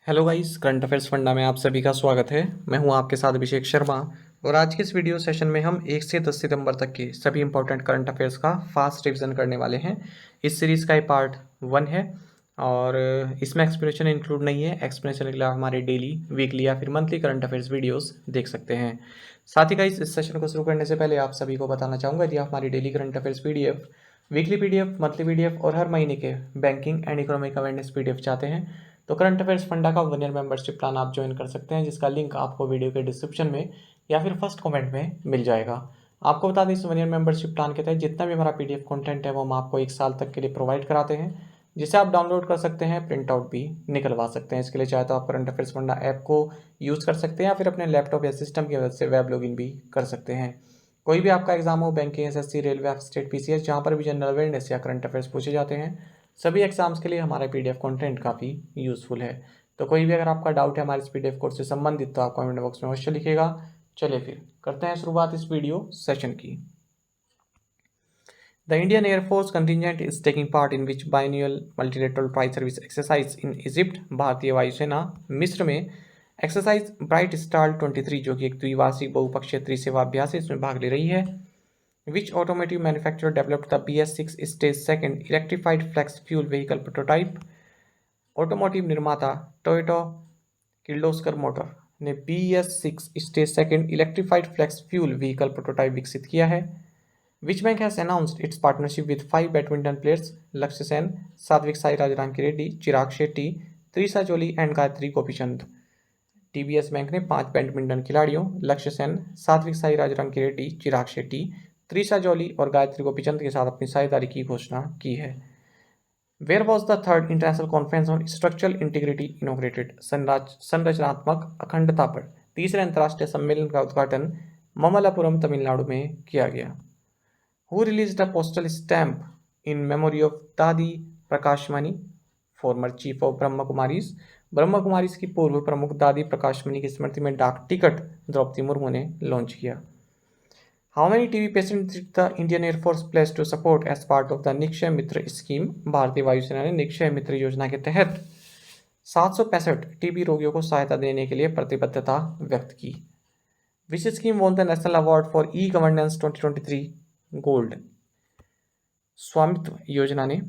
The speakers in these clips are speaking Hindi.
Hello guys, current affairs funda में आप सभी का स्वागत है। मैं हूं आपके साथ अभिषेक शर्मा और आज के इस वीडियो सेशन में हम 1 से 10 सितंबर तक के सभी इंपॉर्टेंट करंट अफेयर्स का फास्ट रिवीजन करने वाले हैं। इस सीरीज़ का ये पार्ट 1 है और इसमें एक्सप्लेनेशन इंक्लूड नहीं है। एक्सप्लेनेशन के लिए आप हमारे डेली, वीकली या फिर मंथली करंट अफेयर्स वीडियोस देख सकते हैं। साथ ही गाइस, इस सेशन को शुरू करने से पहले आप सभी को बताना चाहूँगा, यदि आप हमारी daily current affairs PDF, weekly PDF, monthly PDF और हर महीने के banking and economic awareness PDF चाहते हैं तो करंट अफेयर्स फंडा का 1 ईयर मेंबरशिप प्लान आप ज्वाइन कर सकते हैं, जिसका लिंक आपको वीडियो के डिस्क्रिप्शन में या फिर फर्स्ट कमेंट में मिल जाएगा। आपको बता दें, इस 1 ईयर मेंबरशिप प्लान के तहत जितना भी हमारा पीडीएफ कंटेंट है वो हम आपको 1 साल तक के लिए प्रोवाइड कराते हैं, जिसे आप डाउनलोड कर सकते हैं, प्रिंट आउट भी निकलवा सकते हैं। इसके लिए चाहे तो आप करंट अफेयर्स फंडा ऐप को यूज़ कर सकते हैं या फिर अपने लैपटॉप या सिस्टम की मदद से वेब लॉगिन भी कर सकते हैं। कोई भी आपका एग्जाम हो, banking, SSC, railway, state, PCS, जहाँ पर भी जनरल अवेयरनेस या करंट अफेयर्स पूछे जाते हैं, सभी एग्जाम्स के लिए हमारा पीडीएफ कंटेंट काफ़ी यूज़फुल है। तो कोई भी अगर आपका डाउट है हमारे इस पीडीएफ कोर्स से संबंधित तो आप कमेंट बॉक्स में अवश्य लिखिएगा। चलिए फिर करते हैं शुरुआत इस वीडियो सेशन की। The Indian Air Force contingent is taking part in which biennial multilateral tri-service exercise in Egypt। भारतीय वायुसेना मिस्र में एक्सरसाइज ब्राइट स्टार 23, जो कि एक द्विवार्षिक बहुपक्षीय त्रिसेवा अभ्यास है, इसमें भाग ले रही है। Which automotive manufacturer developed the BS6 Stage 2 electrified flex fuel vehicle prototype? Automotive निर्माता टोयोटा किर्लोस्कर मोटर ने BS6 stage 2 electrified flex fuel vehicle prototype विकसित किया है। Which bank has announced its partnership with 5 badminton players Lakshya Sen, Satwik Sairaj Rankireddy, Chirag Shetty, Treesa Jolly and Gayatri Gopichand. TBS bank ने 5 बैडमिंटन खिलाड़ियों लक्ष्य सेन, सात्विक साईराज रांकिरेड्डी, चिराग शेट्टी, त्रिशा जोली और गायत्री गोपीचंद के साथ अपनी साझेदारी की घोषणा की है। Where was the third international conference on structural integrity inaugurated? संरचनात्मक अखंडता पर तीसरे अंतर्राष्ट्रीय सम्मेलन का उद्घाटन ममल्लापुरम, तमिलनाडु में किया गया। Who release the postal stamp in memory of दादी प्रकाशमणि, फॉर्मर चीफ ऑफ ब्रह्म कुमारीज? ब्रह्म कुमारीज की पूर्व प्रमुख दादी प्रकाशमणि की स्मृति में डाक टिकट द्रौपदी मुर्मू ने लॉन्च किया। How many TB patient did the Indian air force place to support as part of the Nikshay Mitra scheme? भारतीय वायुसेना ने निक्षय मित्र योजना के तहत 765 टीबी रोगियों को सहायता देने के लिए प्रतिबद्धता व्यक्त की। विच scheme won the national award for e governance 2023 gold? स्वामित्व योजना ने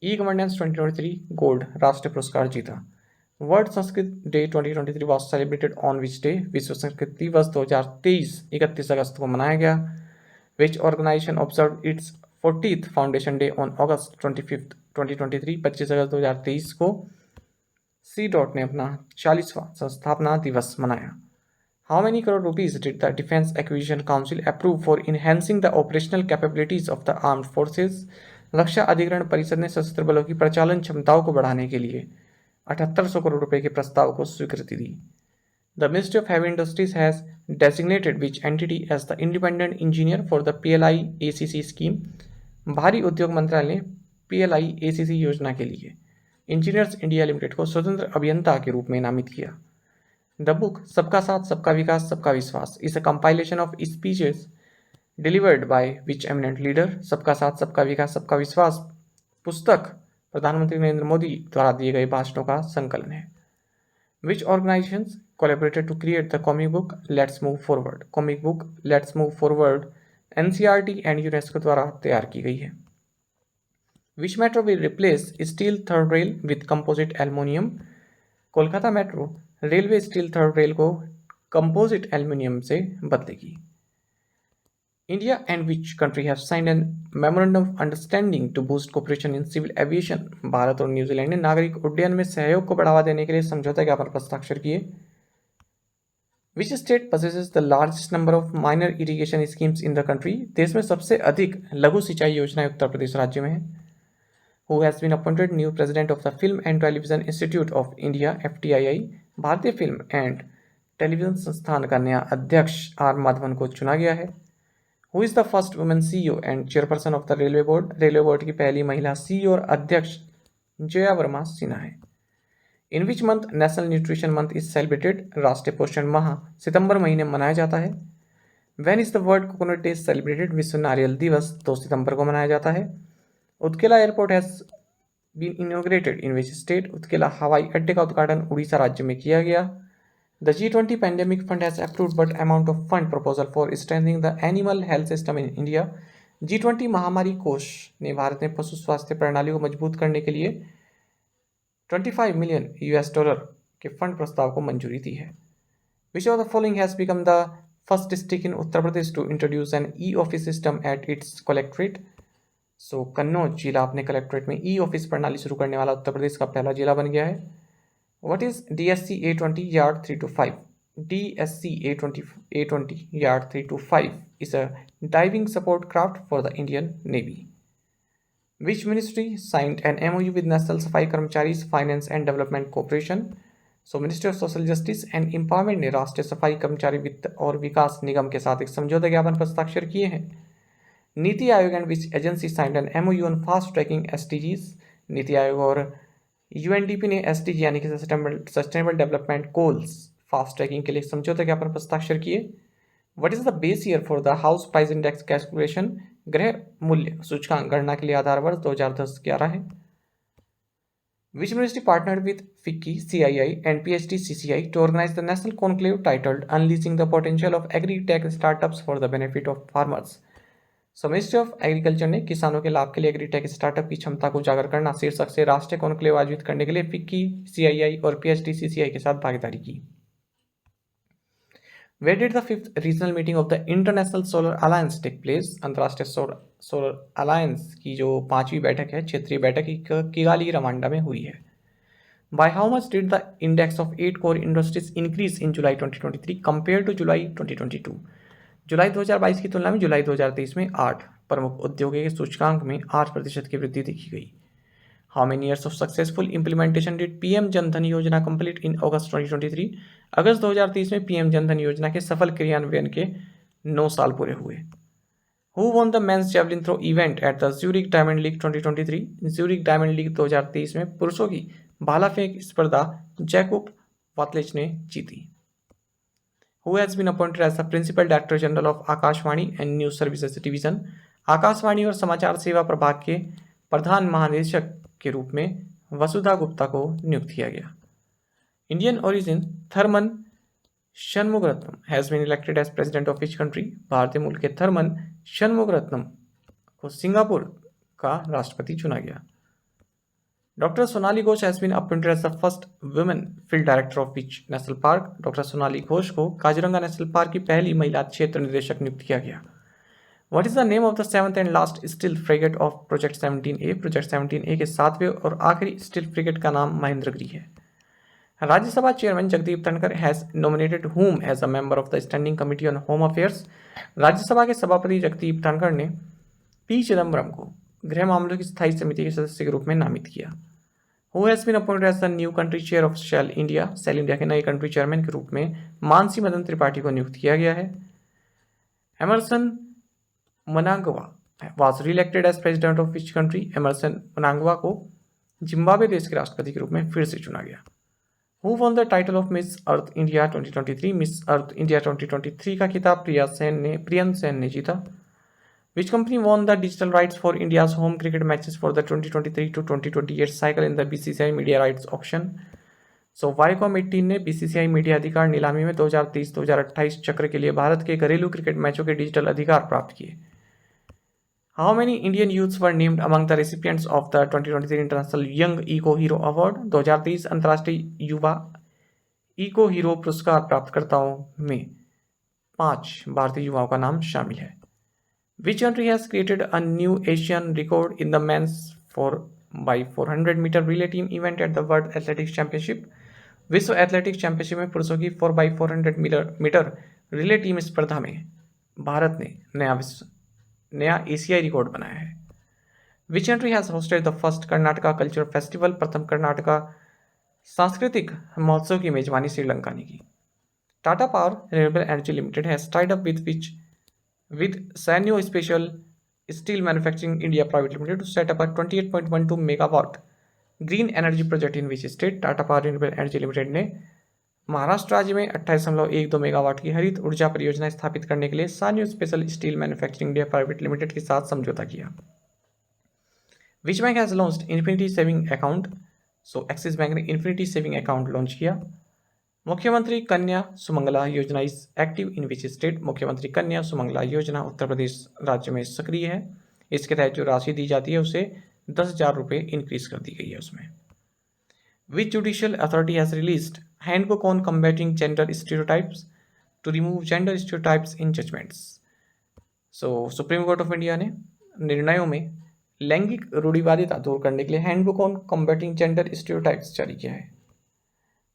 ई गवर्नेंस 2023 गोल्ड राष्ट्रीय पुरस्कार जीता। World Sanskrit day 2023 was celebrated on which day? विश्व संस्कृत दिवस 2023 31 अगस्त को मनाया गया। Which organisation observe its 40th foundation day on August 25 2023? 25 अगस्त 2023 को सी डॉट ने अपना 40वां संस्थापना दिवस मनाया। How many crore rupees did the defence acquisition council approve for enhancing the operational capabilities of the armed forces? रक्षा अधिग्रहण परिषद ने सशस्त्र बलों की प्रचालन क्षमताओं को बढ़ाने के लिए 7800 करोड़ रुपए के प्रस्ताव को स्वीकृति दी। The ministry of heavy industries has designated which entity as the independent engineer for the PLI ACC scheme? भारी उद्योग मंत्रालय ने PLI ACC योजना के लिए इंजीनियर्स इंडिया लिमिटेड को स्वतंत्र अभियंता के रूप में नामित किया। द बुक सबका साथ सबका विकास सबका विश्वास is a compilation of speeches delivered by which eminent leader? सबका साथ सबका विकास सबका विश्वास पुस्तक प्रधानमंत्री नरेंद्र मोदी द्वारा दिए गए भाषणों का संकलन है। Which organisations collaborated to create the comic book let's move forward? Comic book let's move forward NCERT and UNESCO द्वारा तैयार की गई है। Which metro will replace steel third rail with composite aluminium? Kolkata metro railway steel third rail को कंपोजिट एल्युमिनियम से बदलेगी। India and which country have signed an memorandum of understanding to boost cooperation in civil aviation? Bharat और न्यूजीलैंड ने नागरिक उड्डयन में सहयोग को बढ़ावा देने के लिए समझौता ज्ञापन पर हस्ताक्षर किए। Which state possesses the largest number of minor irrigation schemes in the country? देश में सबसे अधिक लघु सिंचाई योजनाएं उत्तर प्रदेश राज्य में है। Who has been appointed new president of the film and television institute of India FTII? भारतीय फिल्म एंड टेलीविजन संस्थान का नया अध्यक्ष R माधवन को चुना गया है। Who is the first women CEO and chairperson of the railway board? Railway board की पहली महिला CEO और अध्यक्ष जया वर्मा सिन्हा है। In which month national nutrition month is celebrated? राष्ट्रीय पोषण माह सितंबर महीने में मनाया जाता है। When is the world coconut day celebrated? विश्व नारियल दिवस 2 सितंबर को मनाया जाता है। Utkela airport has been inaugurated in which state? उसके अलावा हवाई अड्डे का उद्घाटन उड़ीसा राज्य में किया गया। The G20 pandemic fund has approved but amount of fund proposal for strengthening the animal health system in India. G20 महामारी कोष ने भारत में पशु स्वास्थ्य प्रणाली को मजबूत करने के लिए 25 मिलियन US डॉलर के फंड प्रस्ताव को मंजूरी दी है। Which of the following has become the first district in Uttar Pradesh to introduce an e-office system at its collectorate? So Kannauj जिला अपने कलेक्ट्रेट में ई ऑफिस प्रणाली शुरू करने वाला उत्तर प्रदेश का पहला जिला बन गया है। What is DSC A20 Yard 325? DSC A20 Yard 325 is a diving support craft for the Indian Navy. Which ministry signed an MOU with National Safai Karmcharis Finance and Development Corporation? So Ministry of Social Justice and Empowerment ने राष्ट्रीय सफाई कर्मचारी वित्त और विकास निगम के साथ एक समझौता ज्ञापन पर हस्ताक्षर किए हैं। NITI Aayog and which agency signed an MOU on fast tracking SDGs? NITI Aayog और UNDP ने SDG यानी कि sustainable development goals fast tracking के लिए समझौता ज्ञापन पर हस्ताक्षर किए। What is the base year for the house price index calculation? गृह मूल्य सूचकांक गणना के लिए आधार वर्ष 2010-11 है। Which ministry partnered with FICCI, CII and PhD CCI to organize the national conclave titled Unleashing the Potential of Agri-Tech Startups for the Benefit of Farmers? So ministry of agriculture ने किसानों के लाभ के लिए एग्रीटेक स्टार्टअप की क्षमता को उजागर करना शीर्षक से राष्ट्रीय कॉन्क्लेव आयोजित करने के लिए फिक्की, CII और PhD CCI के साथ भागीदारी की। Where did the 5th regional meeting of the international solar alliance take place? अंतर्राष्ट्रीय सोलर अलायंस की जो 5वीं बैठक है, क्षेत्रीय बैठक किगाली, रवांडा में हुई है। By how much did the index of 8 core industries increase in July 2023 compared to July 2022? जुलाई 2022 की तुलना में जुलाई 2023 में 8 प्रमुख उद्योगों के सूचकांक में 8% की वृद्धि देखी गई। How many years of successful implementation did PM Jan Dhan योजना कंप्लीट इन अगस्त 2023? अगस्त 2023 में PM जन धन योजना के सफल क्रियान्वयन के 9 साल पूरे हुए। Who won the men's javelin throw event at the Zurich diamond league 2023? Zurich diamond league 2023 में पुरुषों की भाला फेंक स्पर्धा जैकब वातलेच ने जीती। Who has been appointed as the Principal Director General of Akashvani and news services division? Akashvani और समाचार सेवा प्रभाग के प्रधान महानिदेशक के रूप में वसुधा गुप्ता को नियुक्त किया गया। Indian origin Tharman Shanmugaratnam has been elected as president of which country? भारतीय मूल के थर्मन षणमुगरत्नम को सिंगापुर का राष्ट्रपति चुना गया। Doctor Sonali Ghosh has been appointed as the first women field director of which national park? Doctor Sonali Ghosh को काजीरंगा नेशनल पार्क की पहली महिला क्षेत्र निदेशक नियुक्त किया गया। What is the name of the 7th and last steel frigate of project 17A? Project 17A के 7वें और आखिरी स्टील फ्रिगेट का नाम महेंद्रगिरी है। Rajya Sabha chairman Jagdeep Dhankhar has nominated whom as a member of the standing committee on home affairs? Rajya Sabha के सभापति जगदीप धनखड़ ने P चिदम्बरम को गृह मामलों की स्थायी समिति के सदस्य के रूप में नामित किया। Who has been appointed as the new country chair of Shell India? Shell India के नए कंट्री चेयरमैन के रूप में मानसी मदन त्रिपाठी को नियुक्त किया गया है। Emerson Mnangagwa was re-elected as president of which country? Emerson Mnangagwa को जिम्बाब्वे देश के राष्ट्रपति के रूप में फिर से चुना गया। Who won the title of Miss Earth India 2023? Miss Earth India 2023 का खिताब प्रियन सेन ने जीता। Which company won the digital rights for India's home cricket matches for the 2023 to 2028 cycle in the BCCI Media Rights Auction? So Viacom 18 ने BCCI मीडिया अधिकार नीलामी में 2023-2028 चक्र के लिए भारत के घरेलू क्रिकेट मैचों के डिजिटल अधिकार प्राप्त किए। How many Indian youths were named among the recipients of the 2023 International Young Eco Hero Award? 2023 अंतर्राष्ट्रीय युवा इको हीरो पुरस्कार प्राप्तकर्ताओं में 5 भारतीय युवाओं का नाम शामिल है। Which country has created a new Asian record in the men's 4x400 meter relay team event at the World Athletics Championship? विश्व एथलेटिक्स चैंपियनशिप में पुरुषों की 4x400 मीटर रिले टीम स्पर्धा में भारत ने नया एशियाई रिकॉर्ड बनाया है। Which country has hosted the first Karnataka culture festival? प्रथम कर्नाटका सांस्कृतिक महोत्सव की मेजबानी श्रीलंका ने की। Tata power renewable energy limited has tied up with Sanyo Special Steel Manufacturing India Private Limited to set up a 28.12 megawatt green energy project in which state? Tata power renewable energy limited ने महाराष्ट्र राज्य में 28.12 मेगावाट की हरित ऊर्जा परियोजना स्थापित करने के लिए सान्यो special steel manufacturing India private limited के साथ समझौता किया। Which bank has launched infinity saving account? So axis bank ने इन्फिनिटी सेविंग अकाउंट लॉन्च किया। मुख्यमंत्री कन्या सुमंगला योजना is active in which state? मुख्यमंत्री कन्या सुमंगला योजना उत्तर प्रदेश राज्य में सक्रिय है। इसके तहत जो राशि दी जाती है उसे 10,000 रुपये इंक्रीज कर दी गई है उसमें। Which judicial authority has released handbook on combating gender stereotypes to remove gender stereotypes in judgments? So supreme court of India ने निर्णयों में लैंगिक रूढ़िवादिता दूर करने के लिए handbook on combating gender stereotypes जारी किया है।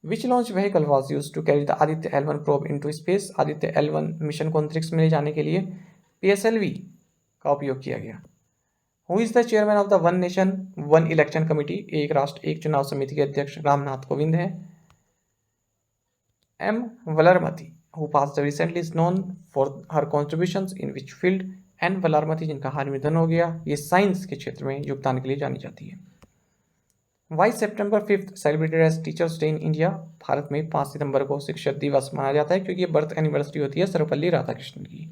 Which launch vehicle was use to carry the Aditya L1 probe into space? Aditya L1 mission को अंतरिक्ष में ले जाने के लिए PSLV का उपयोग किया गया। Who is the chairman of the one nation one election committee? एक राष्ट्र एक चुनाव समिति के अध्यक्ष रामनाथ कोविंद हैं। M. Valarmati, who passed away recently, is known for her contributions in which field? N. Valarmati, जिनका हाल में निधन हो गया, ये साइंस के क्षेत्र में योगदान के लिए जानी जाती है। Why September 5th celebrated as teachers day in India? Bharat में 5 सितंबर को शिक्षक दिवस मनाया जाता है क्योंकि ये बर्थ एनिवर्सरी होती है सर्वपल्ली राधाकृष्णन की।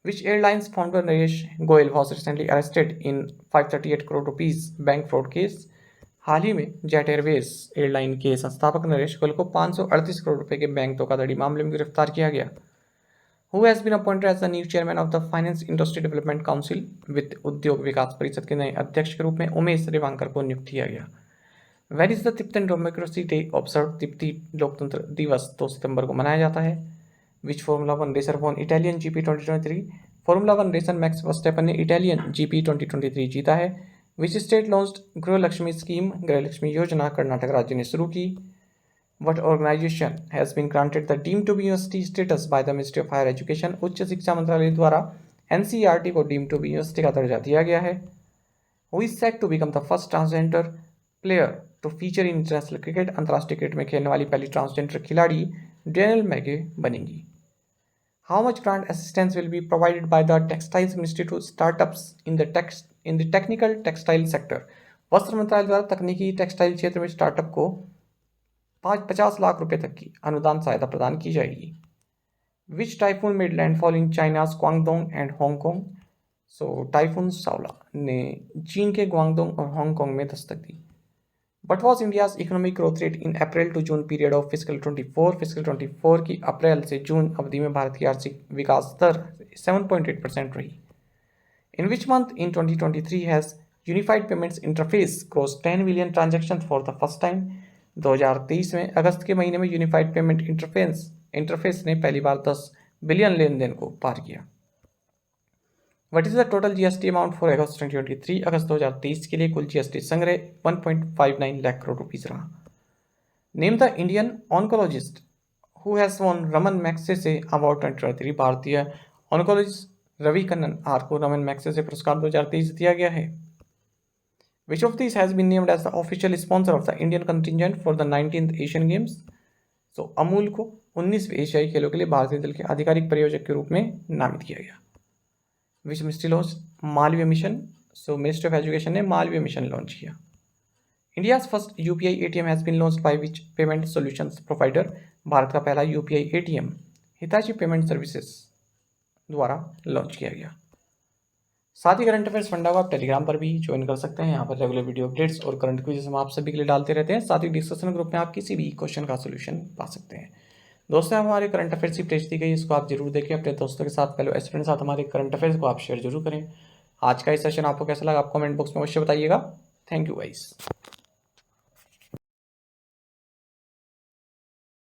Which airlines founder Naresh Goyal was recently arrested in 538 crore rupees bank fraud case? हाल ही में जेट एयरवेज एयरलाइन के संस्थापक नरेश गोयल को 538 करोड़ रुपए के बैंक धोखाधड़ी मामले में गिरफ्तार किया गया। Who has been appointed as the new chairman of the finance industry development council? वित्त उद्योग विकास परिषद के नए अध्यक्ष के रूप में उमेश रेवांकर को नियुक्त किया गया। Where is the Tibetan democracy day observe? तिब्बती लोकतंत्र दिवस 2 सितंबर को मनाया जाता है। Which formula 1 racer won Italian GP 2023? Formula 1 racer Max Verstappen ने इटालियन GP 2023 जीता है। Which state launched Gruhalakshmi scheme? Gruhalakshmi योजना कर्नाटक राज्य ने शुरू की। What organization has been granted the deemed to be university status by the Ministry of Higher Education? उच्च शिक्षा मंत्रालय द्वारा NCERT को deemed to be university का दर्जा दिया गया है। Who is set to become the first transgender player to feature in international cricket? अंतर्राष्ट्रीय क्रिकेट में खेलने वाली पहली ट्रांसजेंडर खिलाड़ी डेनियल मैगे बनेंगी। How much grant assistance will be provided by the Textiles Ministry to startups in the technical textile sector? वस्त्र मंत्रालय द्वारा तकनीकी टेक्सटाइल क्षेत्र में स्टार्टअप को 50 लाख रुपए तक की अनुदान सहायता प्रदान की जाएगी। Which typhoon made landfall in China's Guangdong and Hong Kong? So typhoon Saola ने चीन के ग्वांगडोंग और हांगकांग में दस्तक दी। But was India's economic growth rate in April to June period of physical 24 की अप्रैल से जून अवधि में भारत की आर्थिक विकास दर 7.8% रही। In which month in 2023 has unified payments interface cross 10 billion transaction for the first time? 2023 में अगस्त के महीने में यूनिफाइड पेमेंट इंटरफेस ने पहली बार 10 बिलियन लेन देन को पार किया। What is the total GST amount for August 2023? अगस्त 2023 के लिए कुल GST संग्रह 1.59 लाख करोड़ रुपीज रहा। Name the Indian oncologist who has won Ramon Magsaysay award 2023? भारतीय ऑन्कोलॉजिस्ट रवि कन्नन आर को रमन मैग्सेसे पुरस्कार 2023 दिया गया है। Which of these has been named as the official sponsor of the Indian contingent for the 19th Asian Games? So Amul को 19वें एशियाई खेलों के लिए भारतीय दल के आधिकारिक प्रायोजक के रूप में नामित किया गया। Which ministry launched Malviya mission? So ministry of education ने मालवीय मिशन लॉन्च किया। India's first UPI ATM has been launched by which payment solutions provider? Bharat का पहला UPI ATM Hitachi payment services द्वारा लॉन्च किया गया। साथ ही करंट अफेयर्स फंडा को आप टेलीग्राम पर भी ज्वाइन कर सकते हैं। यहाँ पर रेगुलर वीडियो अपडेट्स और करंट क्विज़ हम आप सभी के लिए डालते रहते हैं। साथ ही डिस्कशन ग्रुप में आप किसी भी क्वेश्चन का सोल्यूशन पा सकते हैं। दोस्तों हमारे करंट अफेयर्स की पेज दी गई, इसको आप जरूर देखिए। अपने दोस्तों के साथ फेलो एस्पिरेंट के साथ हमारे करंट अफेयर्स को आप शेयर जरूर करें। आज का ये सेशन आपको कैसा लगा आप कमेंट बॉक्स में अवश्य बताइएगा। Thank you guys.